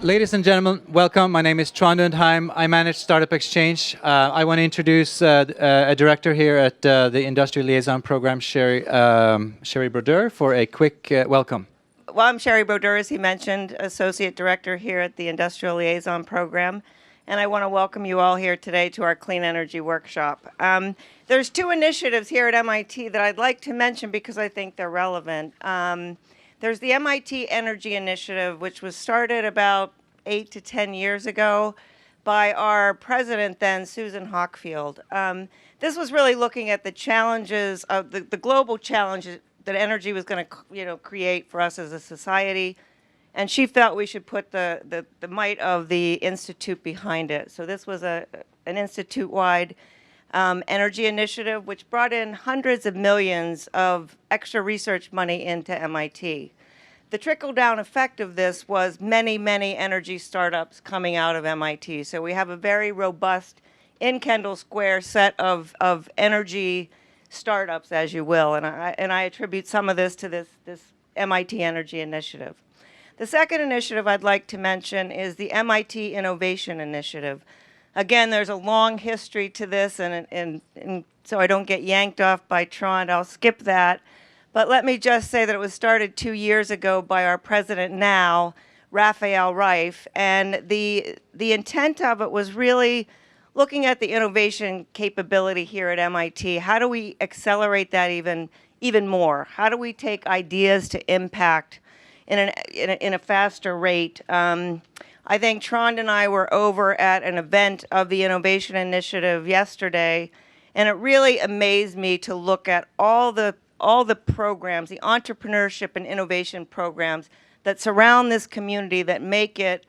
Ladies and gentlemen, welcome. My name is Trond Undheim. I manage Startup Exchange. I want to introduce a director here at the Industrial Liaison Program, Sheri Brodeur, for a quick welcome. Well, I'm Sheri Brodeur, as he mentioned, Associate Director here at the Industrial Liaison Program, and I want to welcome you all here today to our Clean Energy Workshop. There's two initiatives here at MIT that I'd like to mention because I think they're relevant. There's the MIT Energy Initiative, which was started about 8 to 10 years ago by our president then, Susan Hockfield. This was really looking at the challenges of the global challenges that energy was going to create for us as a society, and she felt we should put the might of the institute behind it. So this was an institute-wide energy initiative which brought in hundreds of millions of extra research money into MIT. The trickle-down effect of this was many, many energy startups coming out of MIT. So we have a very robust, in Kendall Square, set of energy startups, as you will, and I attribute some of this to this MIT Energy Initiative. The second initiative I'd like to mention is the MIT Innovation Initiative. Again, there's a long history to this, and so I don't get yanked off by Trond, I'll skip that. But let me just say that it was started 2 years ago by our president now, Raphael Reif, and the intent of it was really looking at the innovation capability here at MIT. How do we accelerate that even more? How do we take ideas to impact in a faster rate? I think Trond and I were over at an event of the Innovation Initiative yesterday, and it really amazed me to look at all the programs, the entrepreneurship and innovation programs that surround this community that make it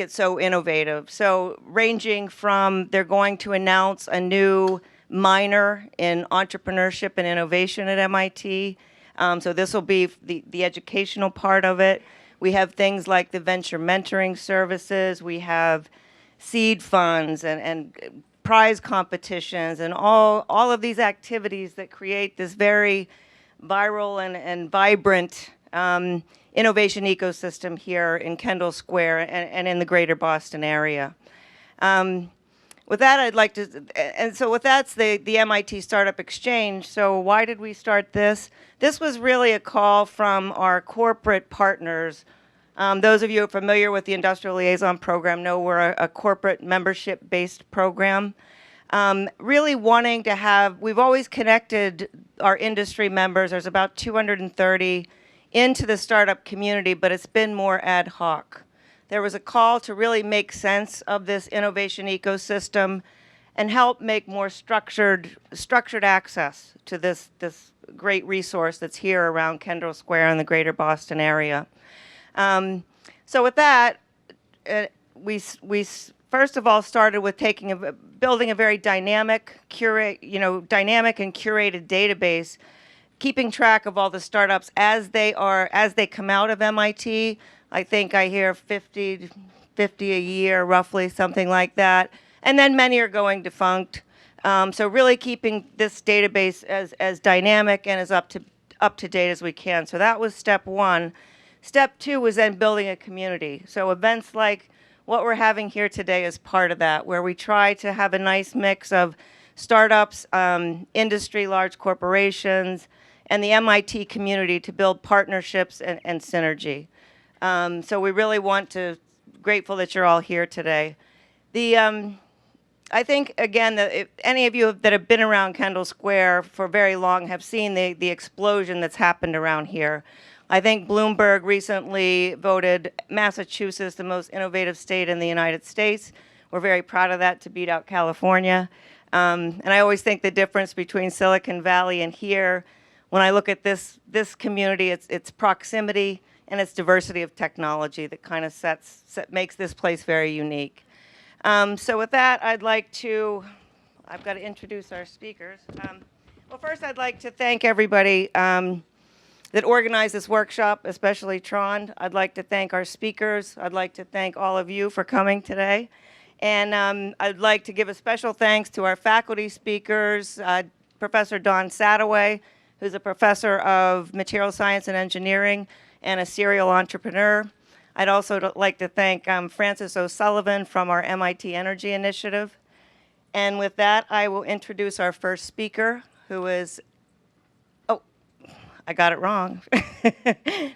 so innovative. So ranging from they're going to announce a new minor in entrepreneurship and innovation at MIT. So this will be the educational part of it. We have things like the venture mentoring services. We have seed funds and prize competitions and all of these activities that create this very viral and vibrant innovation ecosystem here in Kendall Square and in the greater Boston area. With that, I'd like to, and so with that's the MIT Startup Exchange. So why did we start this? This was really a call from our corporate partners. Those of you who are familiar with the Industrial Liaison Program know we're a corporate membership-based program. Really wanting to have, we've always connected our industry members, there's about 230 into the startup community, but it's been more ad hoc. There was a call to really make sense of this innovation ecosystem and help make more structured access to this great resource that's here around Kendall Square in the greater Boston area. So with that, we first of all started with building a very dynamic and curated database, keeping track of all the startups as they come out of MIT. I think I hear 50 a year, roughly, something like that. And then many are going defunct. So really keeping this database as dynamic and as up to date as we can. So that was step one. Step two was then building a community. So events like what we're having here today is part of that, where we try to have a nice mix of startups, industry, large corporations, and the MIT community to build partnerships and synergy. So we really grateful that you're all here today. I think, again, that if any of you that have been around Kendall Square for very long have seen the explosion that's happened around here. I think Bloomberg recently voted Massachusetts the most innovative state in the United States. We're very proud of that, to beat out California. And I always think the difference between Silicon Valley and here, when I look at this community, it's proximity and its diversity of technology that kind of makes this place very unique. So with that, I've got to introduce our speakers. Well, first I'd like to thank everybody that organized this workshop, especially Trond. I'd like to thank our speakers. I'd like to thank all of you for coming today. And I'd like to give a special thanks to our faculty speakers, Professor Don Sadoway, who's a professor of material science and engineering and a serial entrepreneur. I'd also like to thank Francis O'Sullivan from our MIT Energy Initiative. And with that, I will introduce our first speaker, who is, oh, I got it wrong.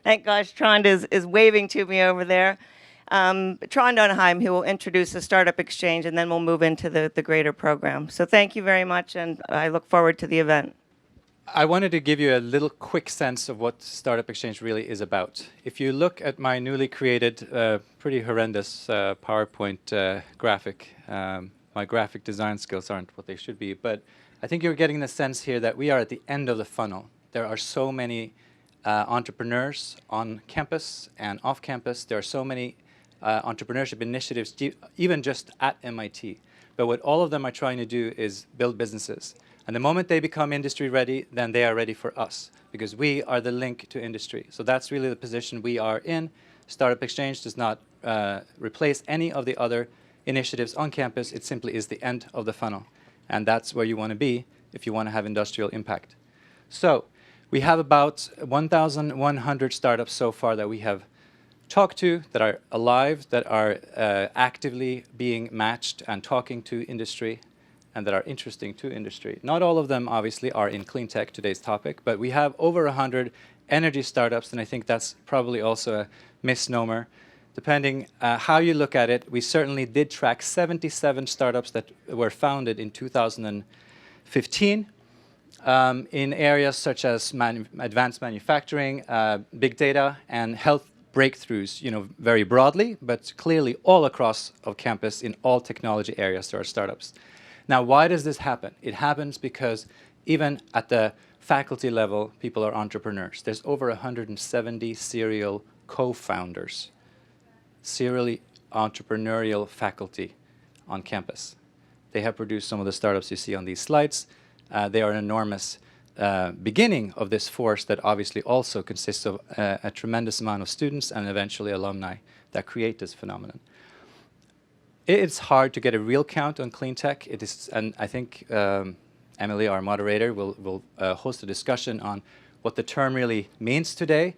Thank gosh, Trond is waving to me over there. Trond Undheim, who will introduce the Startup Exchange, and then we'll move into the greater program. So thank you very much, and I look forward to the event. I wanted to give you a little quick sense of what Startup Exchange really is about. If you look at my newly created, pretty horrendous PowerPoint graphic, my graphic design skills aren't what they should be, but I think you're getting the sense here that we are at the end of the funnel. There are so many entrepreneurs on campus and off campus. There are so many entrepreneurship initiatives, even just at MIT. But what all of them are trying to do is build businesses. And the moment they become industry ready, then they are ready for us, because we are the link to industry. So that's really the position we are in. Startup Exchange does not replace any of the other initiatives on campus. It simply is the end of the funnel. And that's where you want to be if you want to have industrial impact. So we have about 1,100 startups so far that we have talked to, that are alive, that are actively being matched and talking to industry, and that are interesting to industry. Not all of them, obviously, are in clean tech, today's topic, but we have over 100 energy startups, and I think that's probably also a misnomer. Depending how you look at it, we certainly did track 77 startups that were founded in 2015 in areas such as advanced manufacturing, big data, and health breakthroughs, very broadly, but clearly all across of campus in all technology areas there are startups. Now, why does this happen? It happens because even at the faculty level, people are entrepreneurs. There's over 170 serial co-founders, serially entrepreneurial faculty on campus. They have produced some of the startups you see on these slides. They are an enormous beginning of this force that obviously also consists of a tremendous amount of students and eventually alumni that create this phenomenon. It's hard to get a real count on clean tech. It is, and I think Emily, our moderator, will host a discussion on what the term really means today.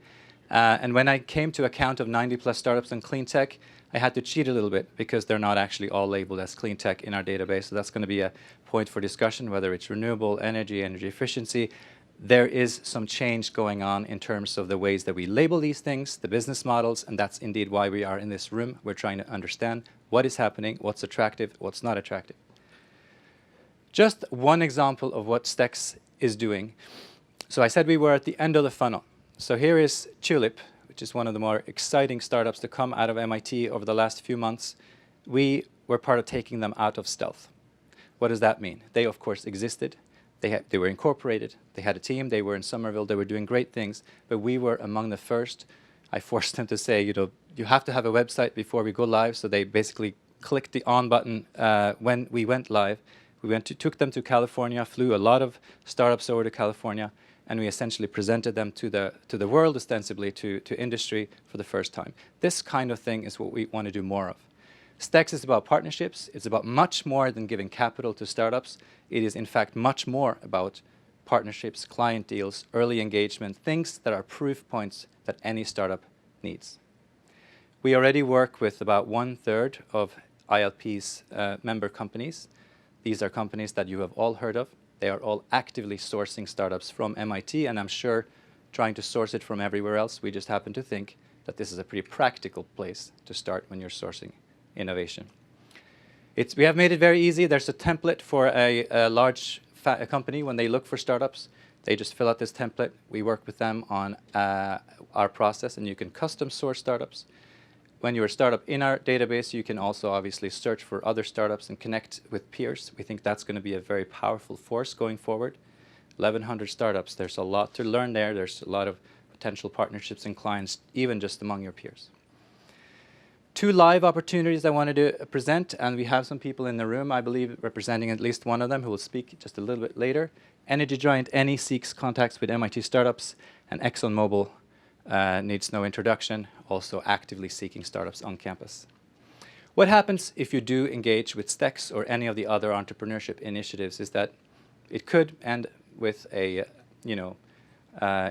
And when I came to a count of 90+ startups in clean tech, I had to cheat a little bit because they're not actually all labeled as clean tech in our database. So that's going to be a point for discussion, whether it's renewable energy, energy efficiency. There is some change going on in terms of the ways that we label these things, the business models, and that's indeed why we are in this room. We're trying to understand what is happening, what's attractive, what's not attractive. Just one example of what STEX is doing. So I said we were at the end of the funnel. So here is Tulip, which is one of the more exciting startups to come out of MIT over the last few months. We were part of taking them out of stealth. What does that mean? They, of course, existed. They were incorporated. They had a team. They were in Somerville. They were doing great things. But we were among the first. I forced them to say, you have to have a website before we go live. So they basically clicked the on button when we went live. We took them to California, flew a lot of startups over to California, and we essentially presented them to the world, ostensibly to industry for the first time. This kind of thing is what we want to do more of. STEX is about partnerships. It's about much more than giving capital to startups. It is, in fact, much more about partnerships, client deals, early engagement, things that are proof points that any startup needs. We already work with about 1/3 of ILP's member companies. These are companies that you have all heard of. They are all actively sourcing startups from MIT, and I'm sure trying to source it from everywhere else. We just happen to think that this is a pretty practical place to start when you're sourcing innovation. We have made it very easy. There's a template for a large company when they look for startups. They just fill out this template. We work with them on our process, and you can custom source startups. When you're a startup in our database, you can also obviously search for other startups and connect with peers. We think that's going to be a very powerful force going forward. 1,100 startups. There's a lot to learn there. There's a lot of potential partnerships and clients, even just among your peers. 2 live opportunities I wanted to present, and we have some people in the room, I believe, representing at least one of them who will speak just a little bit later. Energy giant Eni seeks contacts with MIT startups, and ExxonMobil needs no introduction, also actively seeking startups on campus. What happens if you do engage with STEX or any of the other entrepreneurship initiatives is that it could end with a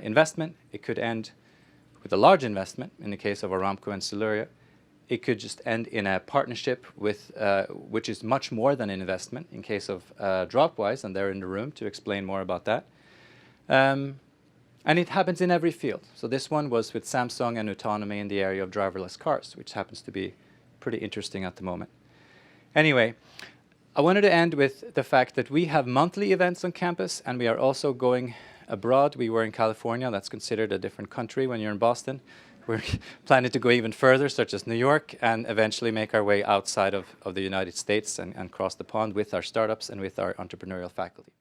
investment. It could end with a large investment, in the case of Aramco and Siluria, it could just end in a partnership with, which is much more than an investment in case of Dropwise, and they're in the room to explain more about that. And it happens in every field. So this one was with Samsung and autonomy in the area of driverless cars, which happens to be pretty interesting at the moment. Anyway, I wanted to end with the fact that we have monthly events on campus, and we are also going abroad. We were in California. That's considered a different country when you're in Boston. We're planning to go even further, such as New York, and eventually make our way outside of the United States and cross the pond with our startups and with our entrepreneurial faculty.